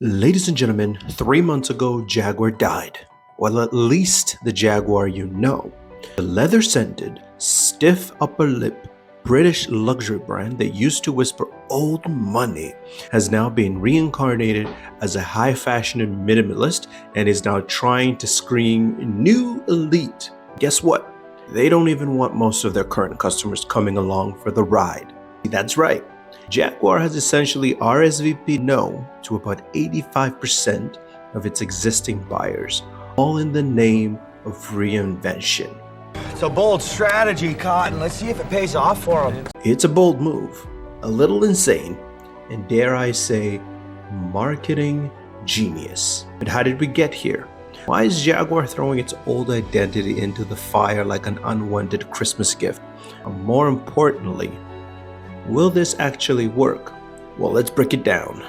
Ladies and gentlemen, 3 months ago, Jaguar died. Well, at least the Jaguar you know. The leather scented, stiff upper lip British luxury brand that used to whisper old money has now been reincarnated as a high fashion minimalist and is now trying to scream new elite. Guess what? They don't even want most of their current customers coming along for the ride. That's right. Jaguar has essentially RSVP'd no to about 85% of its existing buyers, all in the name of reinvention. It's a bold strategy, Cotton. Let's see if it pays off for them. It's a bold move, a little insane, and dare I say, marketing genius. But how did we get here? Why is Jaguar throwing its old identity into the fire like an unwanted Christmas gift? And more importantly, will this actually work? Well, let's break it down.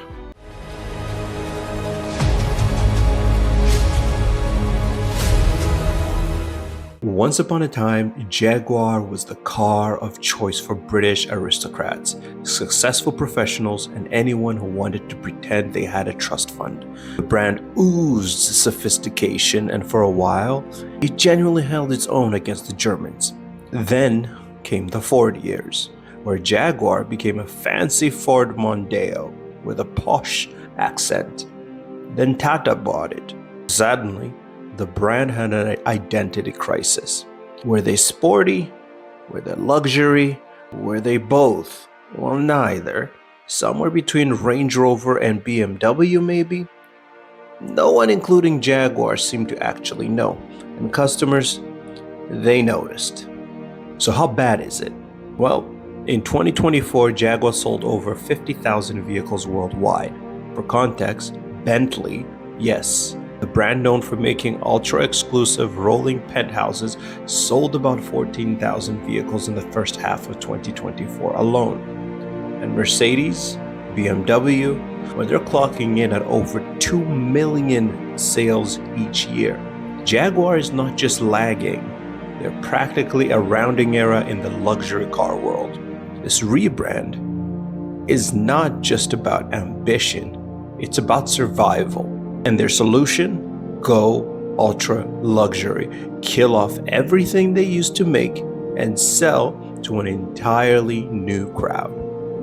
Once upon a time, Jaguar was the car of choice for British aristocrats, successful professionals, and anyone who wanted to pretend they had a trust fund. The brand oozed sophistication, and for a while, it genuinely held its own against the Germans. Then came the Ford years, where Jaguar became a fancy Ford Mondeo with a posh accent. Then Tata bought it. Suddenly, the brand had an identity crisis. Were they sporty? Were they luxury? Were they both? Well, neither. Somewhere between Range Rover and BMW, maybe? No one, including Jaguar, seemed to actually know. And customers, they noticed. So how bad is it? Well, in 2024, Jaguar sold over 50,000 vehicles worldwide. For context, Bentley, yes, the brand known for making ultra-exclusive rolling penthouses, sold about 14,000 vehicles in the first half of 2024 alone. And Mercedes, BMW, well, they're clocking in at over 2 million sales each year. Jaguar is not just lagging, they're practically a rounding error in the luxury car world. This rebrand is not just about ambition, it's about survival. And their solution? Go ultra luxury. Kill off everything they used to make and sell to an entirely new crowd.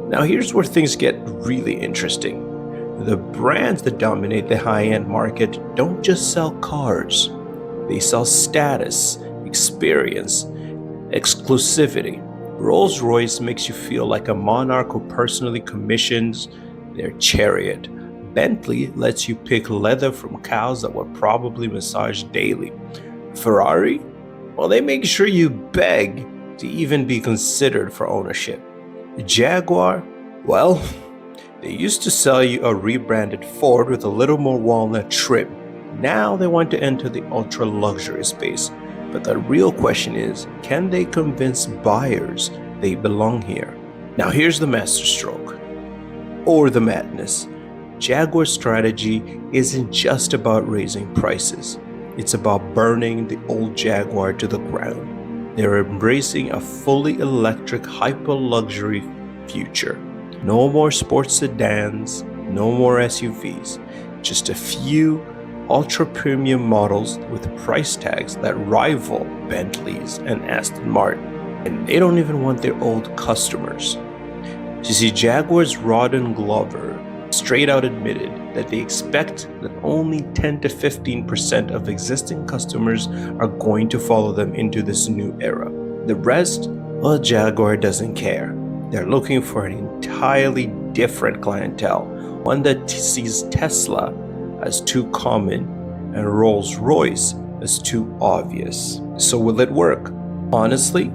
Now here's where things get really interesting. The brands that dominate the high-end market don't just sell cars. They sell status, experience, exclusivity. Rolls-Royce makes you feel like a monarch who personally commissions their chariot. Bentley lets you pick leather from cows that were probably massaged daily. Ferrari? Well, they make sure you beg to even be considered for ownership. Jaguar? Well, they used to sell you a rebranded Ford with a little more walnut trim. Now they want to enter the ultra-luxury space. But the real question is, can they convince buyers they belong here? Now here's the masterstroke, or the madness. Jaguar's strategy isn't just about raising prices. It's about burning the old Jaguar to the ground. They're embracing a fully electric, hyper-luxury future. No more sports sedans, no more SUVs, just a few ultra-premium models with price tags that rival Bentleys and Aston Martin. And they don't even want their old customers. You see, Jaguar's Rodden Glover straight out admitted that they expect that only 10 to 15% of existing customers are going to follow them into this new era. The rest, well, Jaguar doesn't care. They're looking for an entirely different clientele, one that sees Tesla as too common and Rolls-Royce as too obvious. So will it work? Honestly,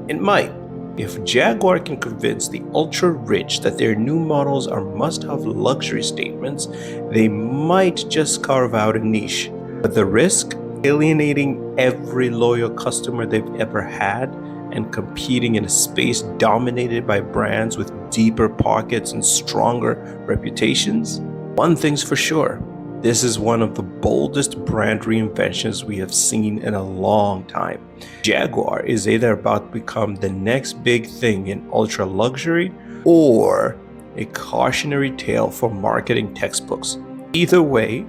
it might. If Jaguar can convince the ultra-rich that their new models are must-have luxury statements, they might just carve out a niche. But the risk? Alienating every loyal customer they've ever had and competing in a space dominated by brands with deeper pockets and stronger reputations? One thing's for sure. This is one of the boldest brand reinventions we have seen in a long time. Jaguar is either about to become the next big thing in ultra luxury or a cautionary tale for marketing textbooks. Either way,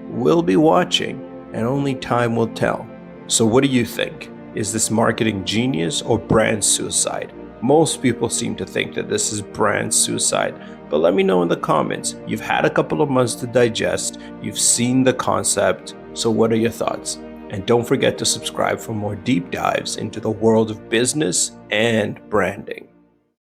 we'll be watching, and only time will tell. So what do you think? Is this marketing genius or brand suicide? Most people seem to think that this is brand suicide, but let me know in the comments. You've had a couple of months to digest, you've seen the concept, so what are your thoughts? And don't forget to subscribe for more deep dives into the world of business and branding.